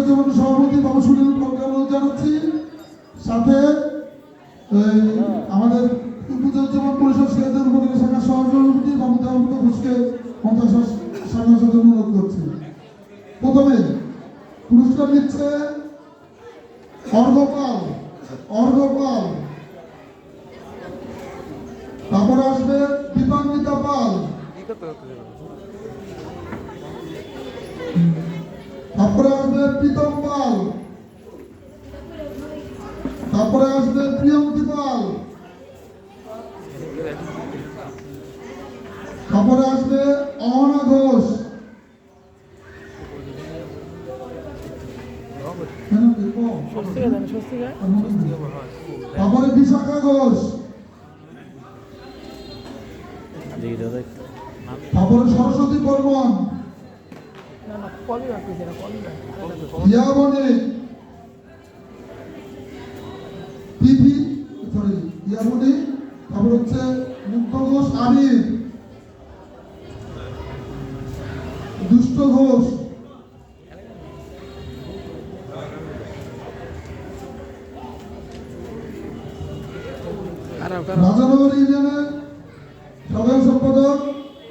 জীবন সভাপতি বাবু সুনীল কলকে অনুরোধ জানাচ্ছি, সাথে আমাদের উপজেলা জীবন পরিষদ সিরাজগঞ্জ উপজেলা শাখার সভাপতি বাবু দেওয়ান্ত ঘোষকে মঞ্চের সামনে সাথে অনুরোধ করছি। প্রথমে পুরস্কার নিচ্ছে অর্ঘপাল, তারপরে আসবে দীপান্বিতা পাল, তারপরে আসবে প্রীতম পাল, তারপরে আসবে প্রিয়ঙ্কি পাল, তারপরে আসবে অহনা ঘোষ, তারপরে বিশাখা ঘোষ, তারপরে সরস্বতী বর্মন, ইয়াবনি পিপি ইয়াবনি, তারপর হচ্ছে মুক্ত ঘোষ আবির, দুষ্ট ঘোষ, রাজানগর ইউনিয়নের সাধারণ সম্পাদক